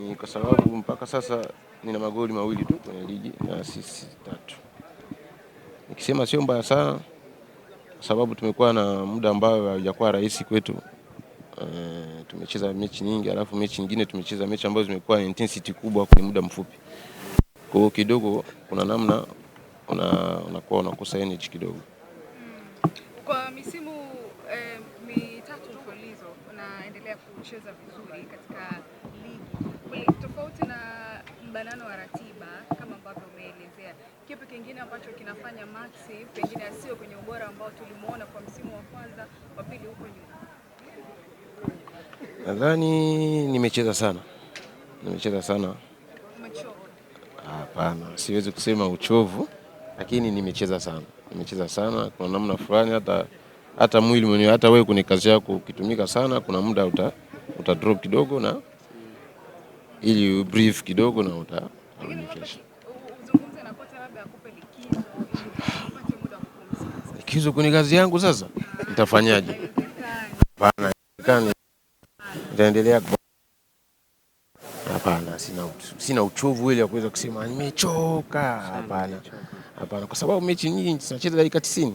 Ni kwa sababu mpaka sasa nina magoli mawili tu kwenye ligi na assist 3. Nikisema sio mbaya sana kwa sababu tumekuwa na muda ambao haujakuwa rahisi kwetu. Tumecheza mechi nyingi, alafu mechi nyingine tumecheza mechi ambazo zimekuwa na intensity kubwa kwa muda mfupi. Kwa hiyo kidogo kuna namna unakuwa unakosa energy kidogo. Kwa misimu mitatu mfululizo unaendelea kucheza vizuri katika ligi. Tofauti na mbanano wa ratiba kama ambavyo umeelezea, kipi kingine ambacho kinafanya Maxi pengine asio kwenye ubora ambao tulimuona kwa msimu wa kwanza, wa pili huko nyuma? Nadhani nimecheza sana. Umechoka? Hapana, siwezi kusema uchovu, lakini nimecheza sana. Kwa namna fulani hata mwili mwenyewe, hata wewe kwenye kazi yako ukitumika sana, kuna muda uta drop kidogo na ili brief kidogo na utarudisha. Uzungumze na kocha labda akupe likizo ili upate muda wa kupumzika. Likizo kwenye kazi yangu sasa nitafanyaje? Hapana, nitaendelea. Hapana, sina uchovu ile ya kuweza kusema nimechoka. Hapana, kwa sababu mechi nyingi tunacheza dakika 90.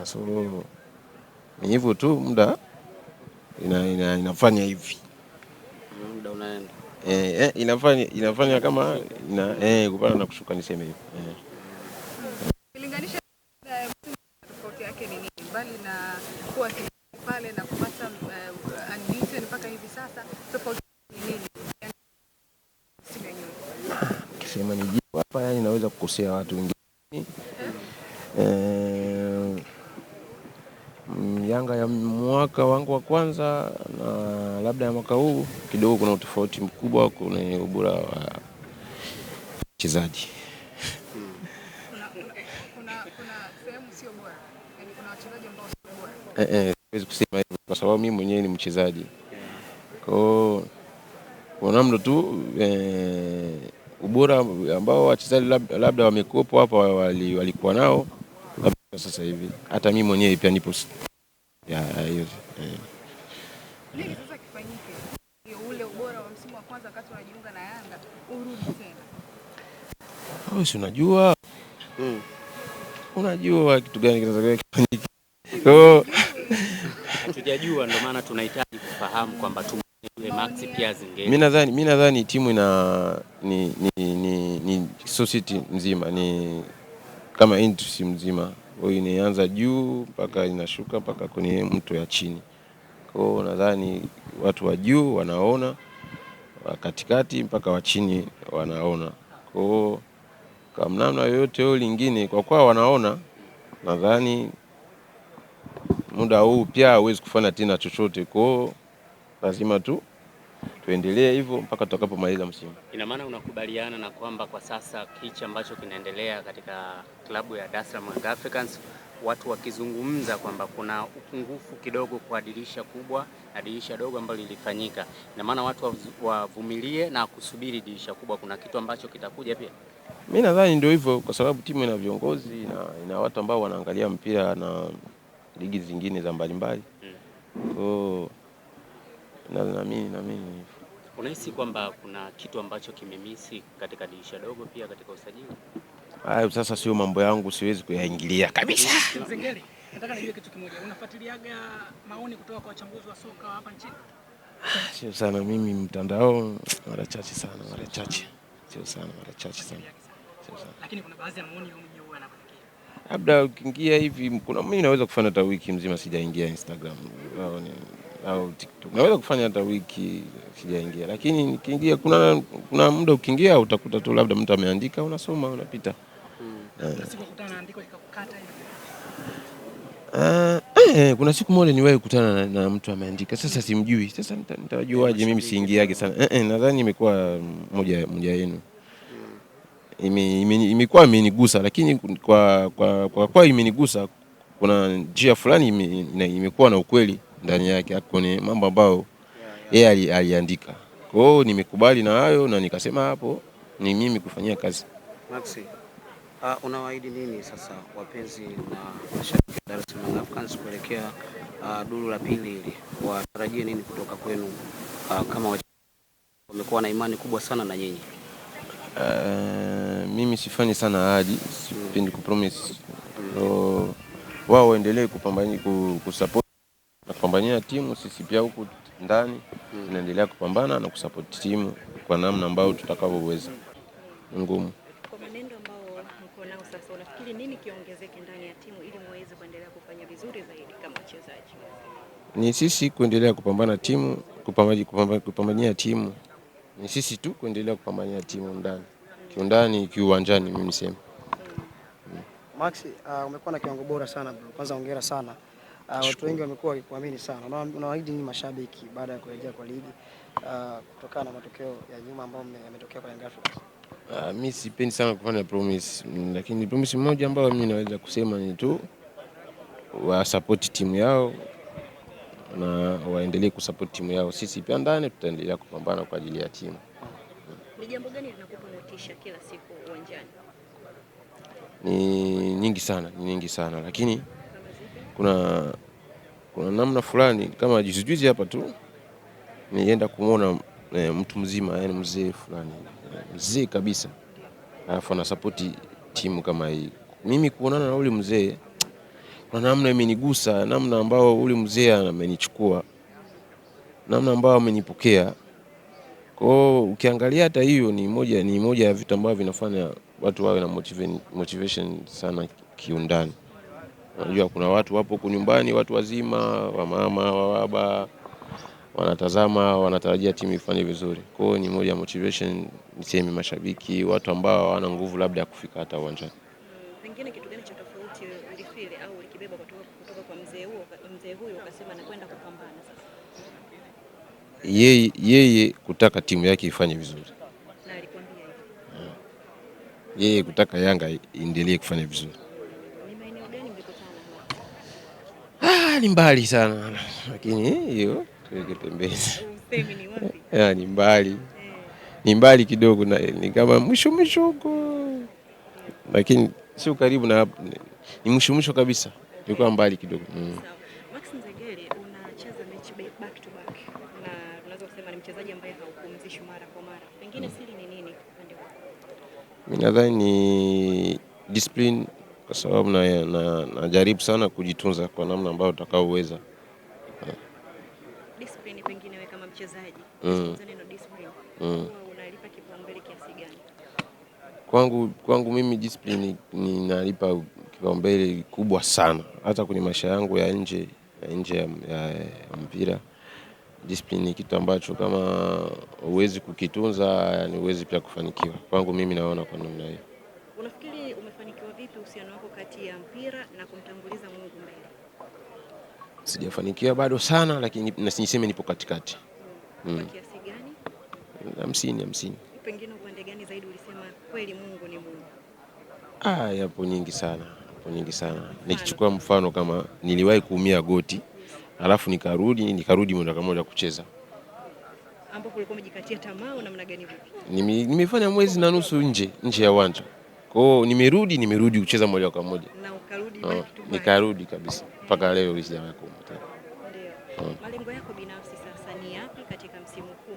So ni hivyo tu, muda inafanya hivi. Muda unaenda. Inafanya kama kupanda na kushuka, niseme hivyo. Kulinganisha tofauti yake ni nini? Bali na kuwa pale na kupata unbeaten mpaka hivi sasa, tofauti ni nini? Kisema ni jibu hapa, yani naweza kukosea watu wengine. Yanga ya mwaka wangu wa kwanza na labda ya mwaka huu kidogo kuna utofauti mkubwa kwenye ubora wa wachezaji. Kuna sehemu sio bora. Yaani kuna wachezaji ambao sio bora. Siwezi kusema hivyo kwa sababu mimi mwenyewe ni mchezaji. Kwa namna tu ubora ambao wachezaji labda wamekopo hapa walikuwa nao labda sasa hivi. Hata mimi mwenyewe pia nipo hiyo. Nini sasa kifanyike? Ule ubora wa msimu wa kwanza wakati unajiunga na Yanga urudi tena. Wewe si unajua? Unajua kitu gani kinataka kifanyike? Hatujajua, ndio maana tunahitaji kufahamu kwamba ile Maxi pia zingine. Mimi nadhani timu ni society nzima, ni kama industry mzima. Kwa hiyo inaanza juu mpaka inashuka mpaka kwenye mtu ya chini. Kwa hiyo nadhani watu wa juu wanaona, wa katikati mpaka wa chini wanaona. Kwa hiyo kama namna yoyote hiyo lingine kwa kuwa wanaona, nadhani muda huu pia hauwezi kufanya tena chochote. Kwa hiyo lazima tuendelee hivyo mpaka tutakapomaliza msimu. Ina maana unakubaliana na kwamba kwa sasa kichi ambacho kinaendelea katika klabu ya Dar es Salaam Young Africans, watu wakizungumza kwamba kuna upungufu kidogo kwa dirisha kubwa na dirisha dogo ambalo lilifanyika. Ina maana watu wavumilie na kusubiri dirisha kubwa, kuna kitu ambacho kitakuja pia? Mimi nadhani ndio hivyo, kwa sababu timu ina viongozi na ina watu ambao wanaangalia mpira na ligi zingine za mbalimbali. Naamini. Unahisi kwamba kuna kitu ambacho kimemisi katika dirisha dogo pia katika usajili? Hayo sasa sio mambo yangu, siwezi kuyaingilia kabisa. Zengeli, nataka nijue kitu kimoja. Unafuatiliaga maoni kutoka kwa wachambuzi wa soka hapa nchini? Sio sana, mimi mtandao mara chache sana. Sio sana, mara chache sana. Lakini kuna baadhi ya maoni huwa yanakufikia. Labda ukiingia hivi, mimi naweza kufanya hata wiki mzima sijaingia Instagram au TikTok. Naweza kufanya hata wiki sijaingia, lakini nikiingia kuna muda ukiingia utakuta tu labda mtu ameandika, unasoma, unapita. Siku kukutana andiko likakukata hivi. Kuna siku moja niwahi kukutana na mtu ameandika. Sasa simjui. Sasa nitajuaje mimi siingiage sana. Nadhani imekuwa moja yenu. Imekuwa imenigusa, lakini kwa imenigusa kuna njia fulani imekuwa na ukweli ndani yake kwenye mambo ambayo yeye aliandika. Kwa hiyo nimekubali na hayo na nikasema hapo ni mimi kufanyia kazi. Maxi, unawaahidi nini sasa wapenzi na mashabiki wa Dar es Salaam Young Africans kuelekea duru la pili hili? Watarajie nini kutoka kwenu kama wamekuwa na imani kubwa sana na nyinyi. Mimi sifanyi sana ahadi, sipendi kupromise. So, wao waendelee kusupport na kupambania timu. Sisi pia huku ndani tunaendelea kupambana na kusupport timu kwa namna ambayo tutakavyoweza. Ngumu. Kwa maneno ambao mko nao sasa, unafikiri nini kiongezeke ndani ya timu ili muweze kuendelea kufanya vizuri zaidi kama wachezaji? Ni sisi kuendelea kupambania timu. Ni sisi tu kuendelea kupambania timu ndani. Kiundani, kiuwanjani mimi niseme. Max, umekuwa na kiwango bora sana bro. Kwanza hongera sana. Watu wengi wamekuwa wakikuamini sana. Unawaahidi nini mashabiki baada ya kurejea kwa ligi kutokana na matokeo ya nyuma ambayo yametokea kwa Young Africans? Mimi sipendi sana kufanya promise, lakini promise moja ambayo mimi naweza kusema ni tu wa support timu yao na waendelee kusupport timu yao. Sisi pia ndani tutaendelea kupambana kwa ajili ya timu. Ni jambo gani linakupa motisha kila siku uwanjani? Ni nyingi sana, lakini kuna namna fulani kama juzi hapa tu nienda kumuona mtu mzima, yani mzee fulani, mzee kabisa, alafu ana support timu kama hii. Mimi kuonana na ule mzee kuna namna imenigusa, namna ambao ule mzee amenichukua, namna ambao amenipokea. Kwa hiyo ukiangalia hata hiyo ni moja ya vitu ambavyo vinafanya watu wawe na motivation sana kiundani. Unajua kuna watu wapo huko nyumbani, watu wazima, wa mama, wa baba, wanatazama, wanatarajia timu ifanye vizuri. Kwa hiyo ni moja ya motivation, niseme mashabiki, watu ambao wana nguvu labda ya kufika hata uwanjani. Pengine kitu gani cha tofauti ulifeel au ulikibeba kutoka kwa mzee huyo ukasema nakwenda kupambana sasa? Yeye kutaka timu yake ifanye vizuri. Na alikwambia hivyo. Yeye kutaka Yanga iendelee kufanya vizuri. Ni maeneo gani mlikutana hapo? Ni mbali sana. Lakini hiyo tuweke pembeni. Usemi ni wapi? Ni mbali. Ni mbali kidogo, na ni kama mwisho huko. Lakini sio karibu na hapo. Ni mwisho kabisa. Ilikuwa mbali kidogo. Max Nzengeli unacheza mechi back to back na tunaweza kusema ni mchezaji ambaye haupumzishwi mara kwa mara. Pengine siri ni nini upande wako? Mimi nadhani ni discipline, kwa sababu najaribu sana kujitunza kwa namna ambayo utakaoweza. Discipline pengine wewe kama mchezaji. Neno discipline. Unalipa kipaumbele kiasi gani? Kwangu mimi discipline ninalipa kipaumbele kubwa sana. Hata kwenye maisha yangu ya nje ya mpira. Discipline ni kitu ambacho kama huwezi kukitunza, yani huwezi pia kufanikiwa. Kwangu mimi naona kwa namna hiyo. Unafikiri umefanikiwa vipi uhusiano wako kati ya mpira na kumtanguliza Mungu mbele? Sijafanikiwa bado sana, lakini niseme nipo katikati. Kwa kiasi gani? 50-50. Pengine upande gani zaidi ulisema kweli Mungu ni Mungu? Yapo nyingi sana. Nikichukua mfano kama niliwahi kuumia goti, alafu nikarudi moja kwa moja kucheza. Ambapo ulikuwa umejikatia tamaa au namna gani vipi? Nimefanya mwezi na nusu nje ya uwanja. Kwa hiyo nimerudi kucheza moja kwa moja. Na ukarudi back to back. Nikarudi kabisa. Mpaka leo sijawahi kuumia tena. Ndio. Malengo yako binafsi sasa ni yapi katika msimu huu?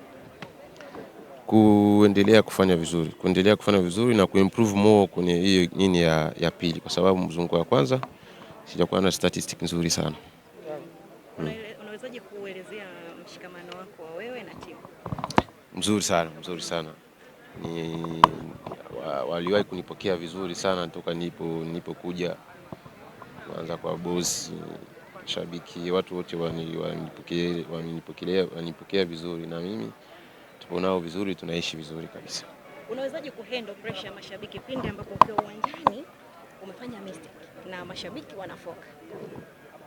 Kuendelea kufanya vizuri na kuimprove more kwenye hiyo nini ya pili, kwa sababu mzunguko wa kwanza sijakuwa na statistic nzuri sana. Unawezaje kuelezea mshikamano wako wa wewe na timu? Mzuri sana. Waliwahi kunipokea vizuri sana toka nilipokuja. Kwanza kwa boss, shabiki, watu wote wanipokea vizuri, na mimi tupo nao vizuri, tunaishi vizuri kabisa. Unawezaje kuhandle pressure ya mashabiki pindi ambapo ukiwa uwanjani umefanya mistake na mashabiki wanafoka?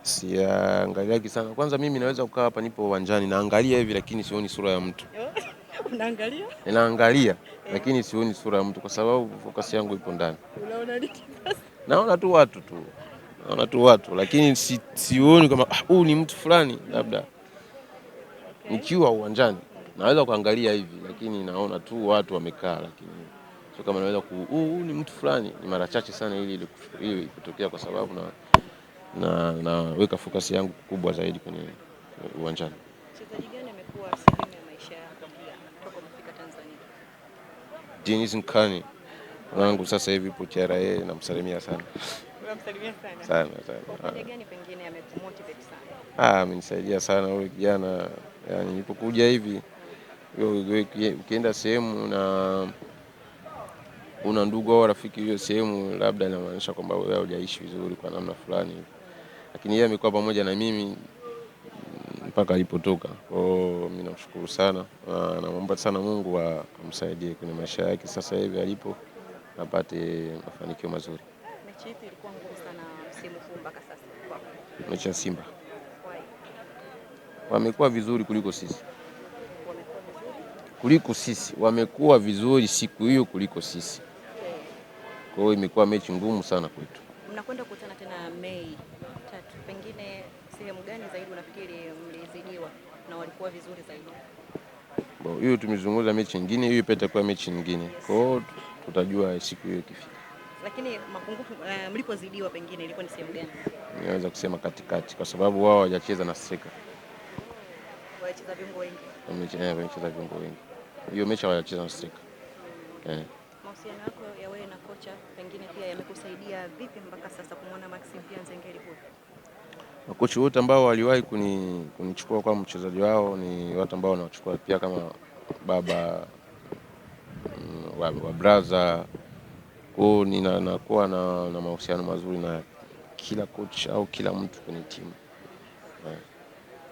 Siangaliagi sana. Kwanza mimi naweza kukaa hapa nipo uwanjani naangalia hivi, lakini sioni sura ya mtu. Unaangalia? Naangalia lakini sioni sura ya mtu, kwa sababu focus yangu ipo ndani. Unaona nini sasa? Naona tu watu, lakini sioni kama huyu ni mtu fulani. Labda nikiwa uwanjani naweza kuangalia hivi, lakini naona tu watu wamekaa, lakini sio kama naweza huyu ni mtu fulani. Ni mara chache sana ili kutokea, kwa sababu naweka focus yangu kubwa zaidi kwenye uwanjani. Mchezaji gani amekuwa sehemu ya maisha yako toka umefika Dennis Nkani wangu sasa hivi ipo TRA, namsalimia sana. Unamsalimia sana. Sana sana. Kwa upande gani pengine amekumotivate sana? Amenisaidia sana huyo kijana. Yaani nilipokuja hivi ukienda sehemu na una ndugu au rafiki hiyo sehemu, labda inamaanisha kwamba wewe hujaishi vizuri kwa namna fulani. Lakini yeye amekuwa pamoja na mimi mpaka alipotoka. Kwa hiyo mimi namshukuru sana. Naomba sana Mungu amsaidie kwenye maisha yake sasa hivi alipo, apate mafanikio mazuri. Mechi ipi ilikuwa ngumu sana msimu huu mpaka sasa kwako? Mechi ya Simba. Why? Wamekuwa vizuri kuliko sisi. Wamekuwa vizuri? Kuliko sisi. Wamekuwa vizuri siku hiyo kuliko sisi. Kwa hiyo imekuwa mechi ngumu sana kwetu. Mnakwenda kukutana tena Mei 3. Pengine sehemu gani zaidi unafikiri mlizidiwa na walikuwa vizuri zaidi? Hiyo tumezungumza mechi nyingine, hiyo ipeta kwa mechi nyingine. Kwa hiyo tutajua siku hiyo ikifika. Lakini mapungufu mlipozidiwa pengine ilikuwa ni sehemu gani? Naweza kusema katikati kwa sababu wao hawajacheza na striker. Walicheza viungo wengi. Wamecheza viungo wengi. Hiyo mechi hawajacheza na striker. Mahusiano yako ya wewe na kocha pengine pia yamekusaidia vipi mpaka sasa kumwona Maxim pia Nzengeli huko? Makocha wote ambao waliwahi kunichukua kama mchezaji wao ni watu ambao wanachukua pia kama baba wa brother. Kwa hiyo ninakuwa na mahusiano mazuri na kila coach au kila mtu kwenye timu.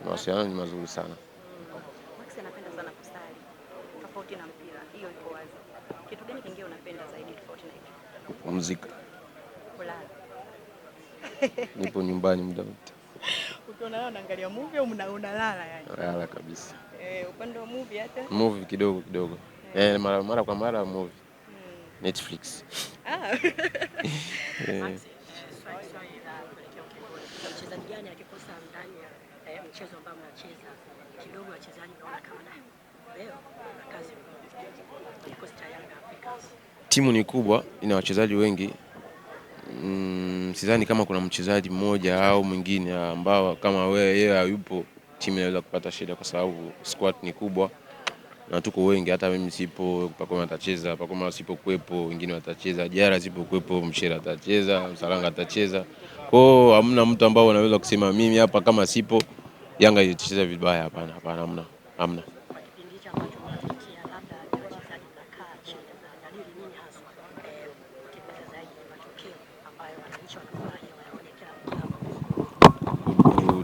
Mahusiano ni mazuri sana. Max anapenda sana kusali. Tofauti na mpira, hiyo iko wazi. Kitu gani kingine unapenda zaidi tofauti na hiyo? Kupumzika. Kulala. Nipo nyumbani muda wote. Ukiona unaangalia movie au unalala yani? Lala kabisa. Upande wa movie hata? Movie kidogo. Mara kwa mara movie. Netflix. Mchezaji gani akikosa ndani ya mchezo ambao mnacheza kidogo wachezaji naona kama leo na kazi kikosi cha Young Africans? Timu ni kubwa, ina wachezaji wengi. Sidhani kama kuna mchezaji mmoja au mwingine ambao kama yeye hayupo timu inaweza kupata shida kwa sababu squad ni kubwa na tuko wengi. Hata mimi sipo, Pacome atacheza, Pacome asipokuepo wengine watacheza, Diarra asipokuepo Mshera atacheza, Msalanga atacheza. Kwa hiyo hamna mtu ambao anaweza kusema mimi hapa kama sipo Yanga itacheza vibaya. Hapana, hamna.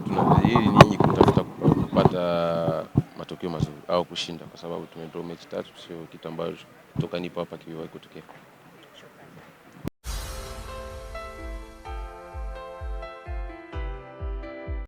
Tunadhihiri nyinyi kutafuta kupata matokeo mazuri au kushinda kwa sababu tumedraw mechi 3, sio kitu ambacho toka nipo hapa kiwahi kutokea.